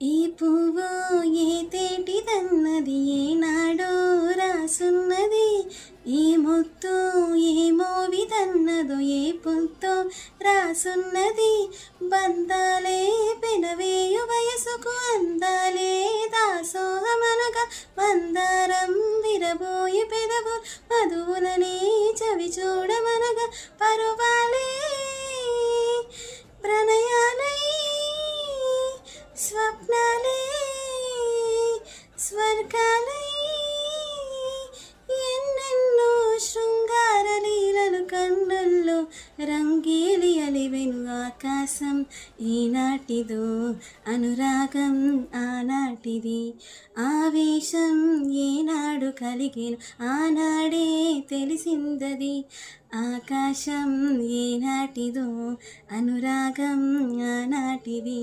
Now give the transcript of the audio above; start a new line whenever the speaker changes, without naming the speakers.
ఈ పువ్వు ఏ తేటిదన్నది ఏనాడో రాసున్నది. ఈ ముత్తు ఏ మోవిదన్నదో ఏ పొంతో రాసున్నది. బంధాలే పెనవేయు వయసుకు అందాలే దాసోహమనగా మందారం విరబోయి పెదవు మధువులని చవి చూడమనగా పరువాలే ప్రణయాలై స్వప్నాలే స్వర్గాలై ఎన్నెన్నో శృంగార లీలలు కన్నుల్లో రంగేలి అలివెను ఆకాశం ఈనాటిదో అనురాగం ఆనాటిది. ఆవేశం ఏనాడు కలిగేను ఆనాడే తెలిసిందది. ఆకాశం ఏనాటిదో అనురాగం ఆనాటిది.